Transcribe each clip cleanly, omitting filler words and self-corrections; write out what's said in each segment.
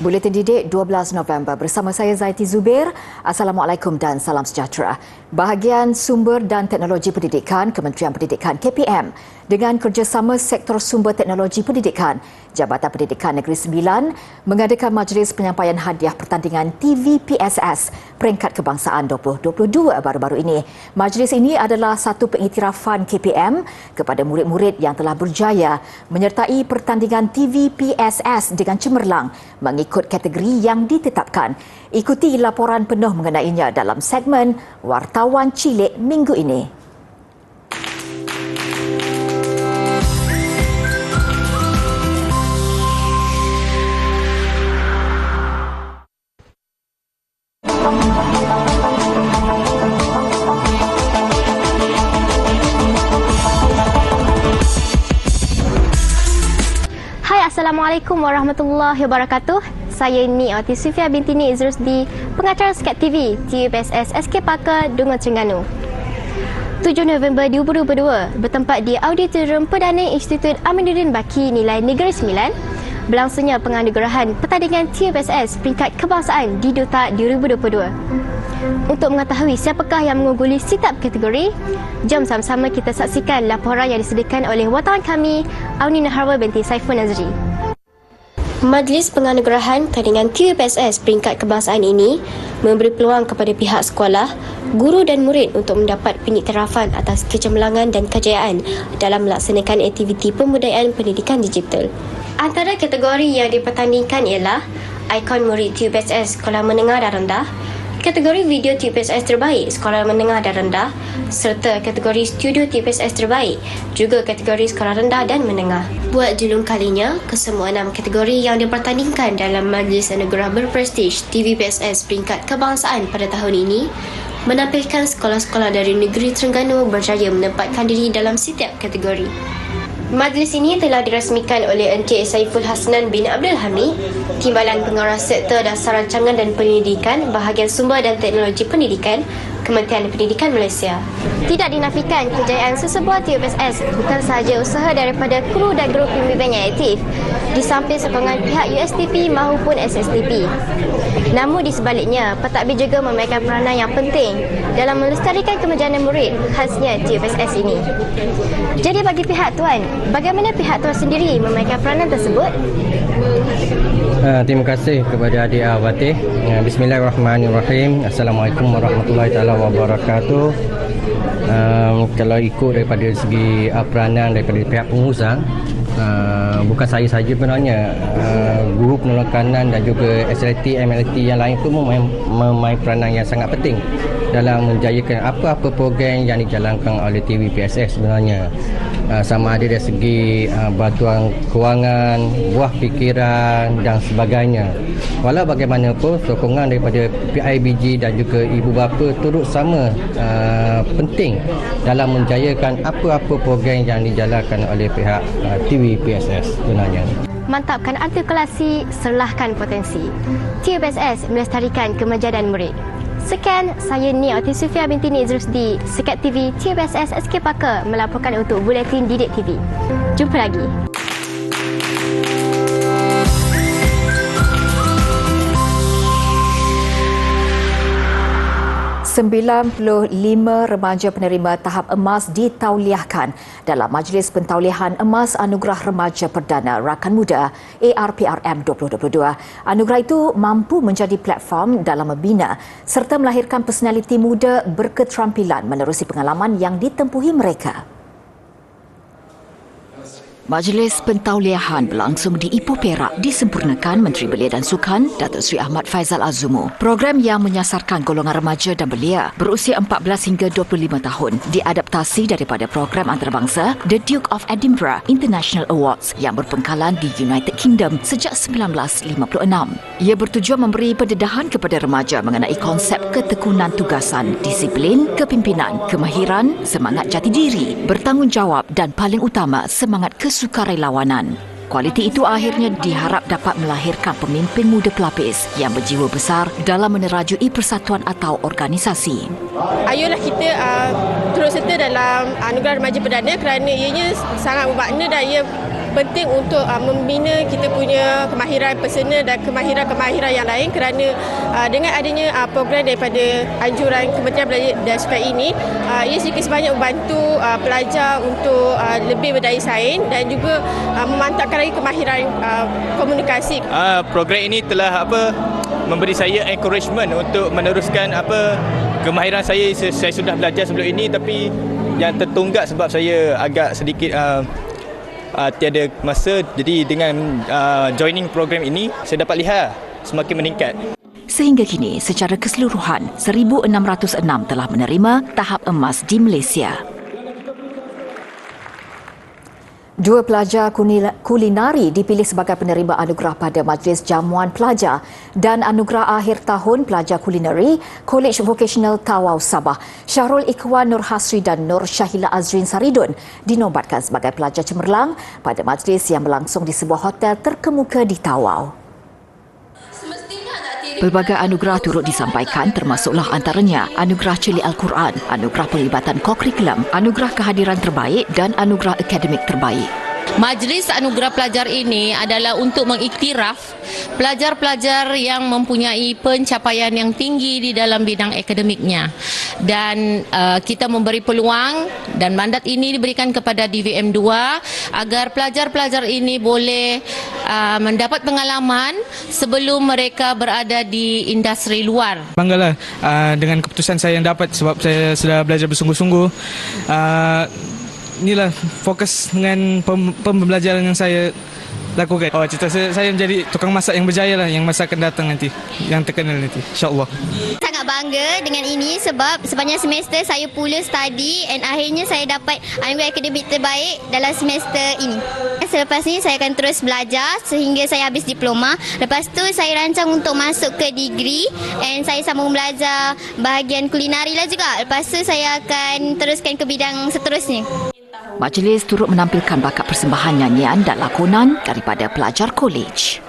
Buletin Didik 12 November bersama saya Zaiti Zubir. Assalamualaikum dan salam sejahtera. Bahagian Sumber dan Teknologi Pendidikan Kementerian Pendidikan KPM dengan kerjasama Sektor Sumber Teknologi Pendidikan Jabatan Pendidikan Negeri Sembilan mengadakan majlis penyampaian hadiah pertandingan TVPSS Peringkat Kebangsaan 2022 baru-baru ini. Majlis ini adalah satu pengiktirafan KPM kepada murid-murid yang telah berjaya menyertai pertandingan TVPSS dengan cemerlang mengikut kategori yang ditetapkan. Ikuti laporan penuh mengenainya dalam segmen Wartawan Cilik minggu ini. Assalamualaikum warahmatullahi wabarakatuh. Saya Ni Ati Sufia binti Ni Izrusdi, pengacara Skat TV, TVPSS SK Parker, Dungun Terengganu. 7 November 2022 bertempat di Auditorium Perdana Institut Aminuddin Baki Nilai Negeri Sembilan berlangsungnya penganugerahan pertandingan TVPSS Peringkat Kebangsaan di Dota 2022. Untuk mengetahui siapakah yang mengungguli setiap kategori, jom sama-sama kita saksikan laporan yang disediakan oleh wartawan kami, Auni Naharwa binti Saiful Nazri. Majlis penganugerahan pertandingan TVPSS Peringkat Kebangsaan ini memberi peluang kepada pihak sekolah, guru dan murid untuk mendapat pengiktirafan atas kecemerlangan dan kejayaan dalam melaksanakan aktiviti pembudayaan pendidikan digital. Antara kategori yang dipertandingkan ialah ikon murid TVPSS Sekolah Menengah dan Rendah, kategori video TVPSS terbaik sekolah menengah dan rendah serta kategori studio TVPSS terbaik juga kategori sekolah rendah dan menengah. Buat julung kalinya, kesemua 6 kategori yang dipertandingkan dalam majlis anugerah berprestij TVPSS Peringkat Kebangsaan pada tahun ini menampilkan sekolah-sekolah dari negeri Terengganu berjaya menempatkan diri dalam setiap kategori. Majlis ini telah dirasmikan oleh Encik Saiful Hasnan bin Abdul Hamid, Timbalan Pengarah Sektor Dasar Rancangan dan Pendidikan Bahagian Sumber dan Teknologi Pendidikan, Kementerian Pendidikan Malaysia. Tidak dinafikan kejayaan sesebuah TVPSS bukan sahaja usaha daripada kru dan grup pembimbing yang aktif, di samping sokongan pihak USTP maupun SSTP. Namun di sebaliknya, pentadbir juga memainkan peranan yang penting dalam melestarikan kemajanan murid khasnya TVPSS ini. Jadi bagi pihak tuan, bagaimana pihak tuan sendiri memainkan peranan tersebut? Terima kasih kepada adik Awatih. Bismillahirrahmanirrahim. Assalamualaikum warahmatullahi wabarakatuh. Kalau ikut daripada segi peranan daripada pihak pengurusan, bukan saya saja sebenarnya, guru penolong kanan dan juga SLT, MLT yang lain pun memain peranan yang sangat penting dalam menjayakan apa-apa program yang dijalankan oleh TVPSS sebenarnya. Sama ada dari segi bantuan kewangan, buah fikiran dan sebagainya. Walau bagaimanapun, sokongan daripada PIBG dan juga ibu bapa turut sama penting dalam menjayakan apa-apa program yang dijalankan oleh pihak TVPSS sebenarnya. Mantapkan artikulasi, serlahkan potensi. TVPSS melestarikan kemajanan murid. Sekian, saya Ni Ati Sufia binti Ni Izrusdi, Skat TV TVPSS SK Parker melaporkan untuk Buletin Didik TV. Jumpa lagi. 95 remaja penerima tahap emas ditauliahkan dalam Majlis Pentauliahan Emas Anugerah Remaja Perdana Rakan Muda ARPRM 2022. Anugerah itu mampu menjadi platform dalam membina serta melahirkan personaliti muda berketerampilan menerusi pengalaman yang ditempuhi mereka. Majlis Pentauliahan berlangsung di Ipoh Perak disempurnakan Menteri Belia dan Sukan Datuk Seri Ahmad Faizal Azumu. Program yang menyasarkan golongan remaja dan belia berusia 14 hingga 25 tahun diadaptasi daripada program antarabangsa The Duke of Edinburgh International Awards yang berpengkalan di United Kingdom sejak 1956. Ia bertujuan memberi pendedahan kepada remaja mengenai konsep ketekunan tugasan, disiplin, kepimpinan, kemahiran, semangat jati diri, bertanggungjawab dan paling utama semangat sukarelawanan. Kualiti itu akhirnya diharap dapat melahirkan pemimpin muda pelapis yang berjiwa besar dalam menerajui persatuan atau organisasi. Ayolah kita turut serta dalam Anugerah Remaja Perdana kerana ianya sangat bermakna dan ia penting untuk membina kita punya kemahiran personal dan kemahiran-kemahiran yang lain, kerana dengan adanya program daripada anjuran Kementerian Belia dan Sukan ini, ia sedikit sebanyak membantu pelajar untuk lebih berdaya saing dan juga memantapkan lagi kemahiran komunikasi. Program ini telah memberi saya encouragement untuk meneruskan kemahiran saya. Saya sudah belajar sebelum ini, tapi yang tertunggak sebab saya agak sedikit tiada masa. Jadi dengan joining program ini, saya dapat lihat semakin meningkat. Sehingga kini, secara keseluruhan, 1,606 telah menerima tahap emas di Malaysia. 2 pelajar kulinari dipilih sebagai penerima anugerah pada Majlis Jamuan Pelajar dan anugerah akhir tahun pelajar kulinari College Vocational Tawau Sabah. Syahrul Ikhwan Nur Hasri dan Nur Syahila Azrin Saridun dinobatkan sebagai pelajar cemerlang pada majlis yang berlangsung di sebuah hotel terkemuka di Tawau. Pelbagai anugerah turut disampaikan, termasuklah antaranya Anugerah Cili Al-Quran, Anugerah Pelibatan Kokurikulum, Anugerah Kehadiran Terbaik dan Anugerah Akademik Terbaik. Majlis Anugerah Pelajar ini adalah untuk mengiktiraf pelajar-pelajar yang mempunyai pencapaian yang tinggi di dalam bidang akademiknya. Dan kita memberi peluang dan mandat ini diberikan kepada DVM2 agar pelajar-pelajar ini boleh mendapat pengalaman sebelum mereka berada di industri luar. Banggalah dengan keputusan saya yang dapat sebab saya sudah belajar bersungguh-sungguh. Inilah fokus dengan pembelajaran yang saya lakukan. Cita saya menjadi tukang masak yang berjaya lah, yang masa akan datang nanti, yang terkenal nanti, insyaAllah. Sangat bangga dengan ini sebab sepanjang semester saya pula study dan akhirnya saya dapat anugerah akademik terbaik dalam semester ini. Selepas ini saya akan terus belajar sehingga saya habis diploma. Lepas tu saya rancang untuk masuk ke degree dan saya sambung belajar bahagian kulinari lah juga. Lepas tu saya akan teruskan ke bidang seterusnya. Majlis turut menampilkan bakat persembahan nyanyian dan lakonan daripada pelajar kolej.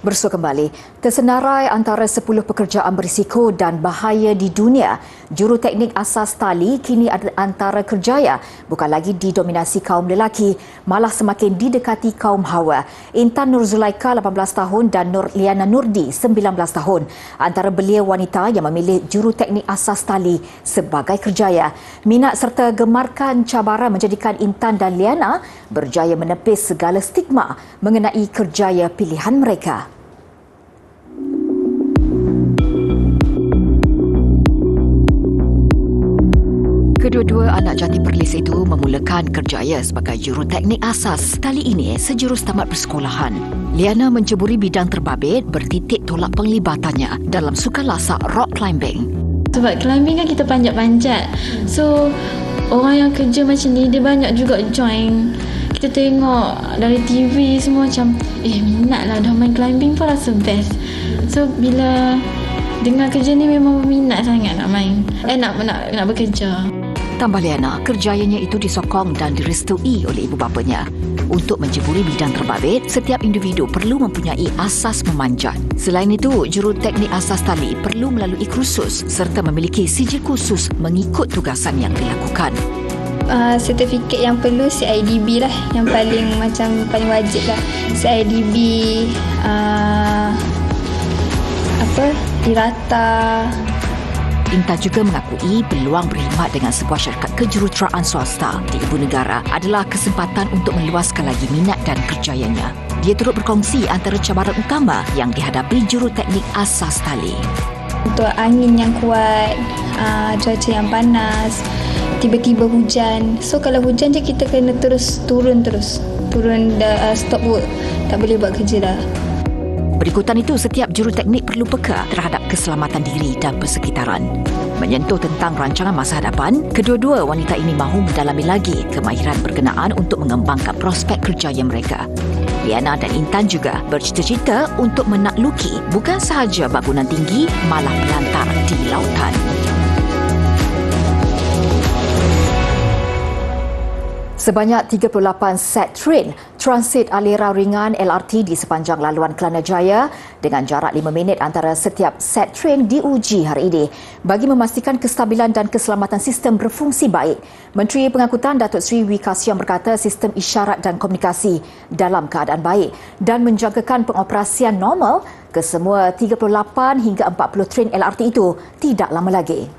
Bersua kembali, tersenarai antara 10 pekerjaan berisiko dan bahaya di dunia. Juruteknik asas tali kini antara kerjaya bukan lagi didominasi kaum lelaki, malah semakin didekati kaum hawa. Intan Nur Zulaika 18 tahun dan Nur Liana Nurdi 19 tahun antara belia wanita yang memilih juruteknik asas tali sebagai kerjaya. Minat serta gemarkan cabaran menjadikan Intan dan Liana berjaya menepis segala stigma mengenai kerjaya pilihan mereka. Kedua-dua anak jati Perlis itu memulakan kerjaya sebagai juruteknik asas tali ini sejurus tamat persekolahan. Liana menceburi bidang terbabit bertitik tolak penglibatannya dalam sukan lasak rock climbing. Sebab climbing kan kita panjat-panjat. So, orang yang kerja macam ni dia banyak juga join. Kita tengok dari TV semua macam minat lah dah main climbing pun rasa best. So, bila dengar kerja ni memang minat sangat nak main. Nak bekerja. Tambah Liana, kerjayanya itu disokong dan direstui oleh ibu bapanya. Untuk menceburi bidang terbabit, setiap individu perlu mempunyai asas memanjat. Selain itu, juruteknik asas tali perlu melalui kursus serta memiliki sijil khusus mengikut tugasan yang dilakukan. Sertifikat yang perlu CIDB lah, yang paling wajib lah. CIDB, Dirata. Intan juga mengakui peluang berkhidmat dengan sebuah syarikat kejuruteraan swasta di ibu negara adalah kesempatan untuk meluaskan lagi minat dan kerjayanya. Dia turut berkongsi antara cabaran utama yang dihadapi juruteknik asas tali. Untuk angin yang kuat, cuaca yang panas, tiba-tiba hujan. So kalau hujan je kita kena terus turun terus. turun dah stop work. Tak boleh buat kerja dah. Berikutan itu, setiap juruteknik perlu peka terhadap keselamatan diri dan persekitaran. Menyentuh tentang rancangan masa hadapan, kedua-dua wanita ini mahu mendalami lagi kemahiran berkenaan untuk mengembangkan prospek kerjaya mereka. Liana dan Intan juga bercita-cita untuk menakluki bukan sahaja bangunan tinggi, malah pelantar di lautan. Sebanyak 38 set train transit aliran ringan LRT di sepanjang laluan Kelana Jaya dengan jarak 5 minit antara setiap set train diuji hari ini bagi memastikan kestabilan dan keselamatan sistem berfungsi baik. Menteri Pengangkutan Datuk Seri Wee Ka Siong berkata sistem isyarat dan komunikasi dalam keadaan baik dan menjagakan pengoperasian normal ke semua 38 hingga 40 train LRT itu tidak lama lagi.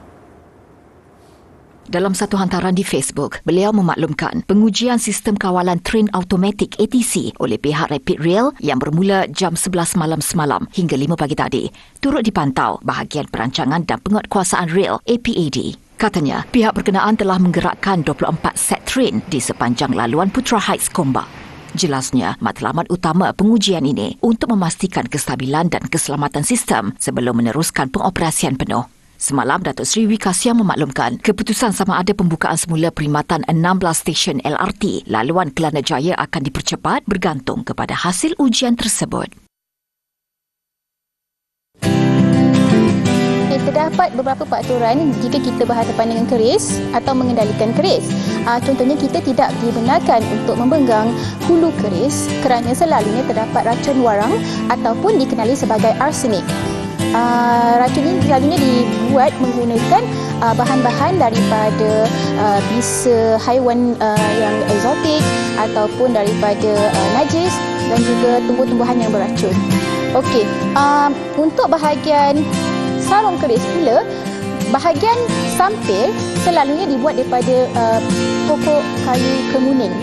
Dalam satu hantaran di Facebook, beliau memaklumkan pengujian sistem kawalan train automatik ATC oleh pihak Rapid Rail yang bermula jam 11 malam semalam hingga 5 pagi tadi turut dipantau bahagian perancangan dan penguatkuasaan rail APAD. Katanya, pihak berkenaan telah menggerakkan 24 set train di sepanjang laluan Putra Heights Gombak. Jelasnya, matlamat utama pengujian ini untuk memastikan kestabilan dan keselamatan sistem sebelum meneruskan pengoperasian penuh. Semalam, Datuk Seri Wee Ka Siong memaklumkan keputusan sama ada pembukaan semula perkhidmatan 16 stesen LRT laluan Kelana Jaya akan dipercepat bergantung kepada hasil ujian tersebut. Terdapat beberapa peraturan jika kita berhadapan dengan keris atau mengendalikan keris. Contohnya, kita tidak dibenarkan untuk membenggang hulu keris kerana selalunya terdapat racun warang ataupun dikenali sebagai arsenik. Racun ini selalunya dibuat menggunakan bahan-bahan daripada bisa haiwan yang eksotik ataupun daripada najis dan juga tumbuh-tumbuhan yang beracun. Okey, untuk bahagian sarung keris pula, bahagian sampil selalunya dibuat daripada pokok kayu kemuning.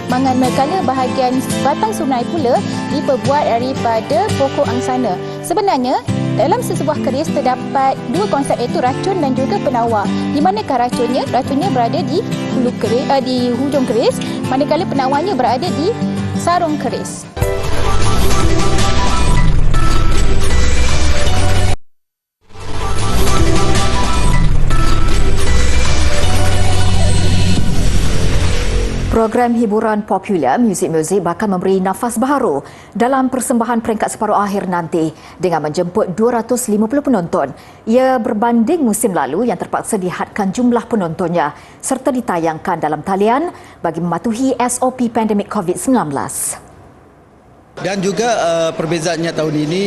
Manakala bahagian batang sungai pula diperbuat daripada pokok angsana. Sebenarnya, dalam sesebuah keris terdapat dua konsep, iaitu racun dan juga penawar. Di manakah racunnya? Racunnya berada di hulu keris, di hujung keris, manakala penawarnya berada di sarung keris. Program hiburan popular Muzik bakal memberi nafas baharu dalam persembahan peringkat separuh akhir nanti dengan menjemput 250 penonton. Ia berbanding musim lalu yang terpaksa dihadkan jumlah penontonnya serta ditayangkan dalam talian bagi mematuhi SOP pandemik COVID-19. Dan juga perbezaannya tahun ini,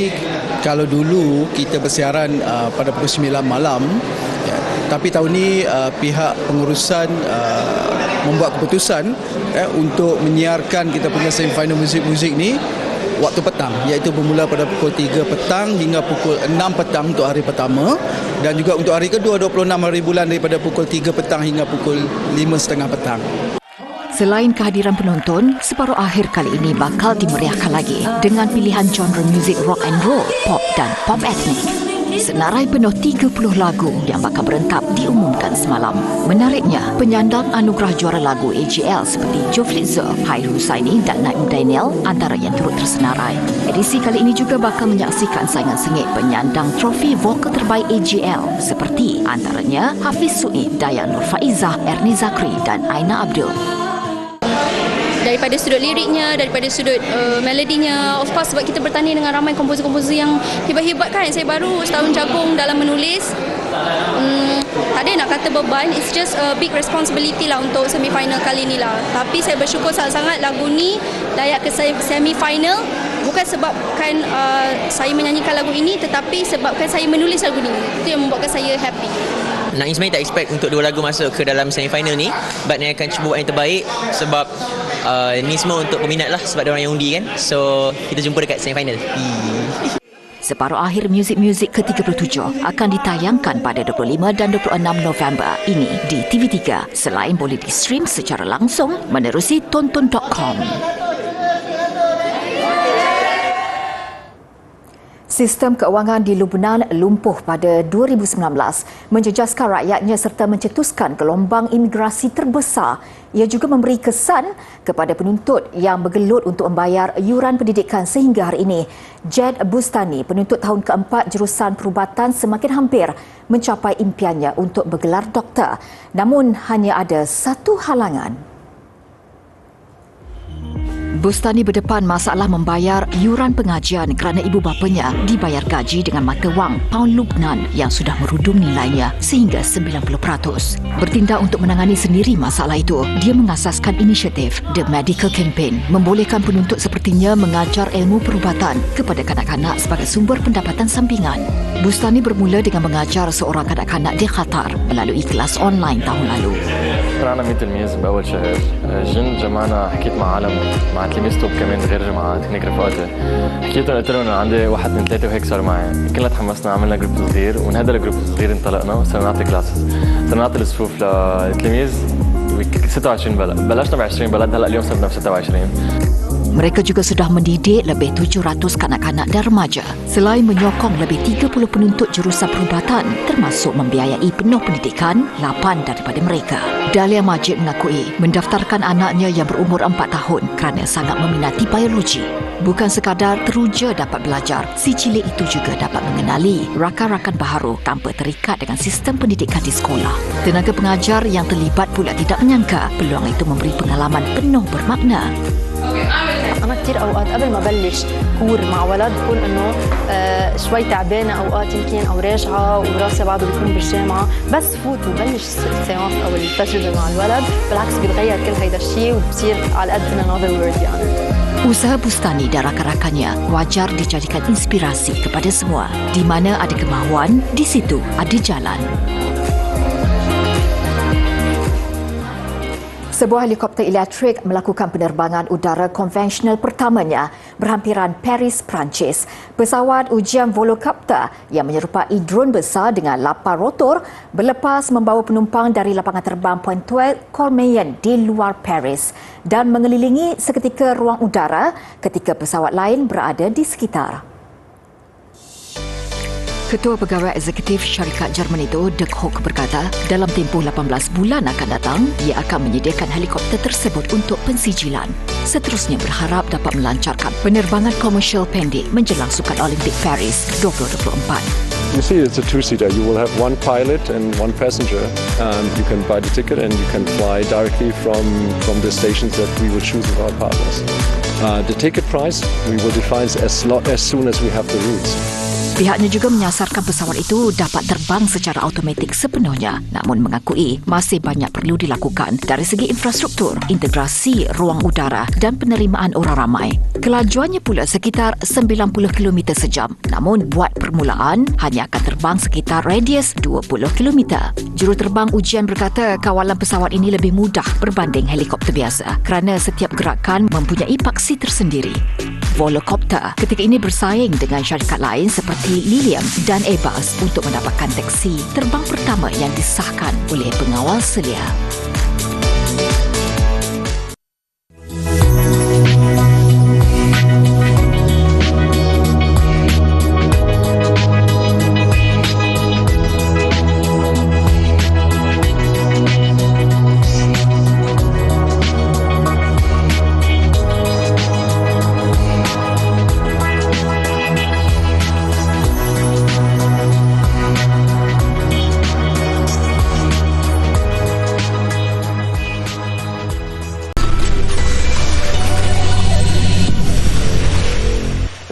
kalau dulu kita bersiaran pada pukul 9 malam, tapi tahun ini pihak pengurusan membuat keputusan untuk menyiarkan kita punya semifinal muzik ni waktu petang, iaitu bermula pada pukul 3 petang hingga pukul 6 petang untuk hari pertama, dan juga untuk hari kedua 26 hari bulan daripada pukul 3 petang hingga pukul 5.30 petang. Selain kehadiran penonton, separuh akhir kali ini bakal dimeriahkan lagi dengan pilihan genre muzik rock and roll, pop dan pop etnik. Senarai penuh 30 lagu yang bakal berentap diumumkan semalam. Menariknya, penyandang anugerah juara lagu AGL seperti Joe Flitzer, Hair Husaini dan Naim Daniel antara yang turut tersenarai. Edisi kali ini juga bakal menyaksikan saingan sengit penyandang trofi vokal terbaik AGL seperti antaranya Hafiz Suib, Dayan Nur Faizah, Ernie Zakri dan Aina Abdul. Daripada sudut liriknya, daripada sudut melodinya, of course sebab kita bertanding dengan ramai komposer-komposer yang hebat-hebat kan. Saya baru setahun jagung dalam menulis. Tak ada nak kata beban, it's just a big responsibility lah untuk semi-final kali ni lah. Tapi saya bersyukur sangat-sangat lagu ni layak ke semi-final. Bukan sebabkan saya menyanyikan lagu ini, tetapi sebabkan saya menulis lagu ni. Itu yang membuatkan saya happy. Naim sebenarnya tak expect untuk dua lagu masuk ke dalam semi-final ni, but Naim akan cuba buat yang terbaik sebab ni semua untuk peminat lah, sebab diorang yang undi kan. So kita jumpa dekat semi-final. Separuh akhir muzik ke-37 akan ditayangkan pada 25 dan 26 November ini di TV3 selain boleh di-stream secara langsung menerusi tonton.com. Sistem keuangan di Lubnan lumpuh pada 2019, menjejaskan rakyatnya serta mencetuskan gelombang imigrasi terbesar. Ia juga memberi kesan kepada penuntut yang bergelut untuk membayar yuran pendidikan sehingga hari ini. Jed Bustani, penuntut tahun keempat jurusan perubatan, semakin hampir mencapai impiannya untuk bergelar doktor. Namun hanya ada satu halangan. Bustani berdepan masalah membayar yuran pengajian kerana ibu bapanya dibayar gaji dengan mata wang Pound Lubnan yang sudah merudum nilainya sehingga 90%. Bertindak untuk menangani sendiri masalah itu, dia mengasaskan inisiatif The Medical Campaign, membolehkan penuntut sepertinya mengajar ilmu perubatan kepada kanak-kanak sebagai sumber pendapatan sampingan. Bustani bermula dengan mengajar seorang kanak-kanak di Qatar melalui kelas online tahun lalu. أنا 100 تلميذ بأول شهر جن جمعنا حكيت مع عالم مع تلاميذ كمان غير جماعات هناك رفقاتي حكيتهم قلت لهم إنه عندي 1 2 3 وهيك صار معي كلنا تحمسنا عملنا جروب صغير ومن هذا الجروب الصغير انطلقنا وصرنا نعطي كلاسز صرنا نعطي الصفوف للتلاميذ 26 بلد بلشنا ب 20 بلد هلا اليوم صرنا ب 26. Mereka juga sudah mendidik lebih 700 kanak-kanak dan remaja. Selain menyokong lebih 30 penuntut jurusan perubatan, termasuk membiayai penuh pendidikan 8 daripada mereka. Dahlia Majid mengakui mendaftarkan anaknya yang berumur 4 tahun kerana sangat meminati biologi. Bukan sekadar teruja dapat belajar, si cilik itu juga dapat mengenali rakan-rakan baharu tanpa terikat dengan sistem pendidikan di sekolah. Tenaga pengajar yang terlibat pula tidak menyangka peluang itu memberi pengalaman penuh bermakna. أنا كثير أوقات قبل ما بلش كور مع ولد بكون إنه شوي تعبانة أوقات يمكن أو راجعة وراسي بعده بيكون بالجامعة بس فوت وبلش السيانس أو التجربة مع الولد بالعكس بيتغير كل هيدا الشيء وبصير على قد in another world يعني. Usaha Bustani dan rakan-rakannya wajar dijadikan inspirasi kepada semua. Di mana ada kemahuan, di situ ada jalan. Sebuah helikopter elektrik melakukan penerbangan udara konvensional pertamanya berhampiran Paris, Perancis. Pesawat ujian Volocopter yang menyerupai drone besar dengan 8 rotor berlepas membawa penumpang dari lapangan terbang Pointe Courmayeur di luar Paris dan mengelilingi seketika ruang udara ketika pesawat lain berada di sekitar. Ketua Pegawai Eksekutif Syarikat Jerman itu, Dirk Hoek, berkata dalam tempoh 18 bulan akan datang, ia akan menyediakan helikopter tersebut untuk pensijilan. Seterusnya berharap dapat melancarkan penerbangan komersial pendek menjelang Sukan Olimpik Paris 2024. You see, it's a two-seater. You will have one pilot and one passenger. You can buy the ticket and you can fly directly from the stations that we will choose with our partners. The ticket price we will define as soon as we have the routes. Pihaknya juga menyasarkan pesawat itu dapat terbang secara automatik sepenuhnya, namun mengakui masih banyak perlu dilakukan dari segi infrastruktur, integrasi ruang udara dan penerimaan orang ramai. Kelajuannya pula sekitar 90 km sejam, namun buat permulaan hanya akan terbang sekitar radius 20 km. Juruterbang ujian berkata kawalan pesawat ini lebih mudah berbanding helikopter biasa kerana setiap gerakan mempunyai paksi tersendiri. Volocopter ketika ini bersaing dengan syarikat lain seperti Lilium dan Airbus untuk mendapatkan taksi terbang pertama yang disahkan oleh pengawal selia.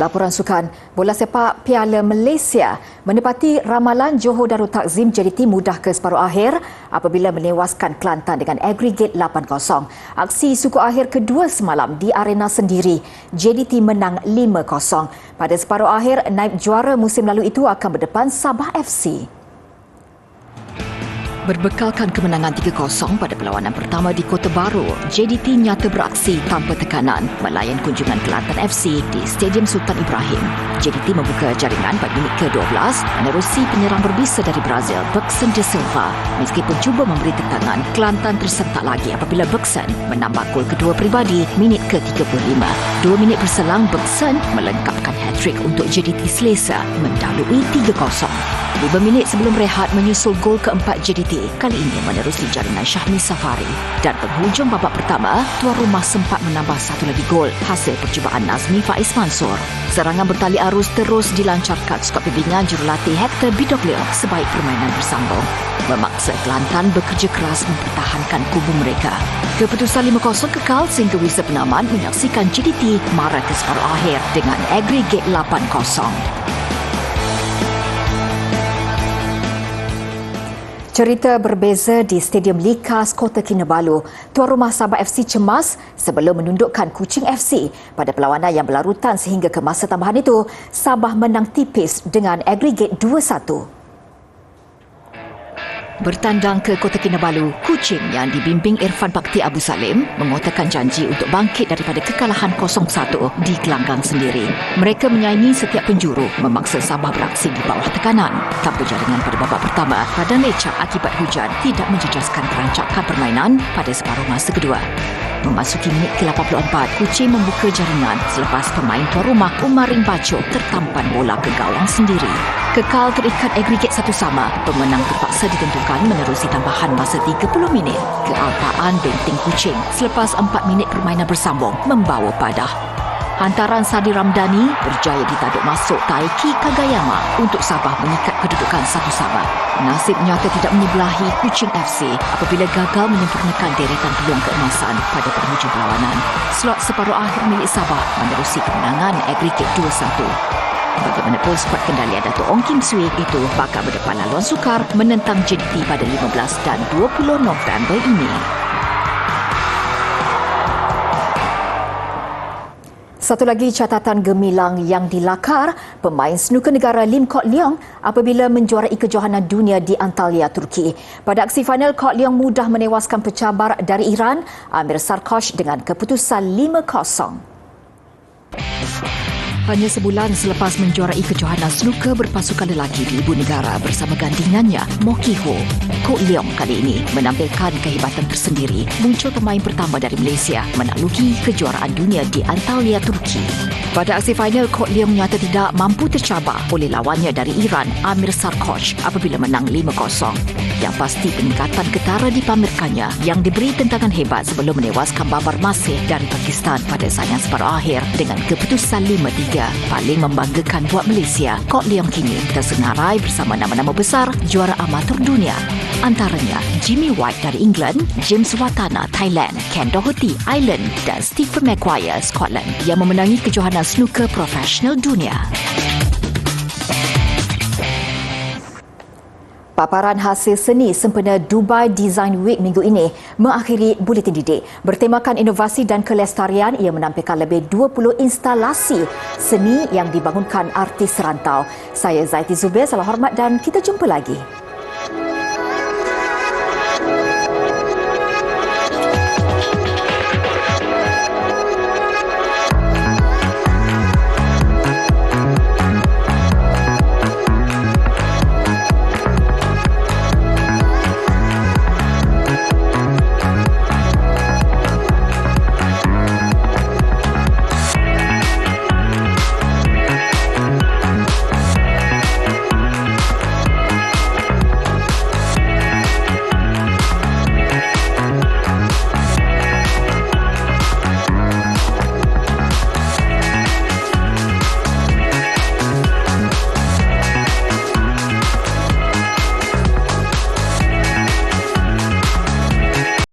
Laporan sukan, bola sepak Piala Malaysia menepati ramalan Johor Darul Takzim JDT mudah ke separuh akhir apabila menewaskan Kelantan dengan agregat 8-0. Aksi suku akhir kedua semalam di arena sendiri, JDT menang 5-0. Pada separuh akhir, naib juara musim lalu itu akan berdepan Sabah FC. Berbekalkan kemenangan 3-0 pada perlawanan pertama di Kota Baru, JDT nyata beraksi tanpa tekanan melayan kunjungan Kelantan FC di Stadium Sultan Ibrahim. JDT membuka jaringan pada minit ke-12 menerusi penyerang berbisa dari Brazil, Bergson de Silva. Meskipun cuba memberi tekangan, Kelantan tersentak lagi apabila Bergson menambah gol kedua peribadi minit ke-35. 2 minit berselang, Bergson melengkapkan hat-trick untuk JDT selesa mendahului 3-0. 5 minit sebelum rehat menyusul gol keempat JDT, kali ini menerusi jaringan Syahmi Safari. Dan penghujung babak pertama, tuan rumah sempat menambah satu lagi gol hasil percubaan Nazmi Faiz Mansur. Serangan bertali arus terus dilancarkan skuad bimbingan jurulatih Hector Bidoglio sebaik permainan bersambung, memaksa Kelantan bekerja keras mempertahankan kubu mereka. Keputusan 5-0 kekal sehingga Wizard Penaman menyaksikan JDT marah ke separuh akhir dengan agregat 8-0. Cerita berbeza di Stadium Likas Kota Kinabalu. Tuan rumah Sabah FC cemas sebelum menundukkan Kuching FC pada perlawanan yang berlarutan sehingga ke masa tambahan itu. Sabah menang tipis dengan agregat 2-1. Bertandang ke Kota Kinabalu, Kuching yang dibimbing Irfan Bakti Abu Salim mengutarakan janji untuk bangkit daripada kekalahan 0-1 di gelanggang sendiri. Mereka menyaingi setiap penjuru, memaksa Sabah beraksi di bawah tekanan. Tanpa jaringan pada babak pertama, padang lecak akibat hujan tidak menjejaskan perancakan permainan pada separuh masa kedua. Memasuki minit ke-84, Kuching membuka jaringan selepas pemain tuan rumah Umarin Baco tertampan bola ke gawang sendiri. Kekal terikat agregat 1-1, pemenang terpaksa ditentukan menerusi tambahan masa 30 minit. Kealpaan benteng Kuching selepas 4 minit permainan bersambung membawa padah. Hantaran Sadi Ramdhani berjaya ditaduk masuk Taiki Kagayama untuk Sabah mengikat kedudukan 1-1. Nasib nyata tidak menyebelahi Kuching FC apabila gagal menyempurnakan deretan peluang keemasan pada penghujung perlawanan. Slot separuh akhir milik Sabah menerusi kemenangan agregat 2-1. Bagaimanapun skuad kendalian Dato' Ong Kim Swee itu bakal berdepan laluan sukar menentang JDT pada 15 dan 20 November ini. Satu lagi catatan gemilang yang dilakar, pemain snooker negara Lim Kok Leong apabila menjuarai kejohanan dunia di Antalya, Turki. Pada aksi final, Kok Leong mudah menewaskan pencabar dari Iran, Amir Sarkosh dengan keputusan 5-0. Hanya sebulan selepas menjuarai kejohanan snooker berpasukan lelaki di ibu negara bersama gandingannya, Moki Ho, Kok Leong kali ini menampilkan kehebatan tersendiri. Muncul pemain pertama dari Malaysia menakluki kejuaraan dunia di Antalya, Turki. Pada aksi final, Kok Leong nyata tidak mampu tercabar oleh lawannya dari Iran, Amir Sarkosh, apabila menang 5-0. Yang pasti peningkatan ketara dipamerkannya yang diberi tentangan hebat sebelum menewaskan Babar Masih dari Pakistan pada saingan separuh akhir dengan keputusan 5-3. Paling membanggakan buat Malaysia, Kok Leong kini tersenarai bersama nama-nama besar juara amatur dunia. Antaranya Jimmy White dari England, James Watana Thailand, Ken Doherty Ireland dan Stephen Maguire Scotland yang memenangi kejohanan snooker profesional dunia. Paparan hasil seni sempena Dubai Design Week minggu ini mengakhiri buletin didik. Bertemakan inovasi dan kelestarian, ia menampilkan lebih 20 instalasi seni yang dibangunkan artis serantau. Saya Zaiti Zubir, salam hormat dan kita jumpa lagi.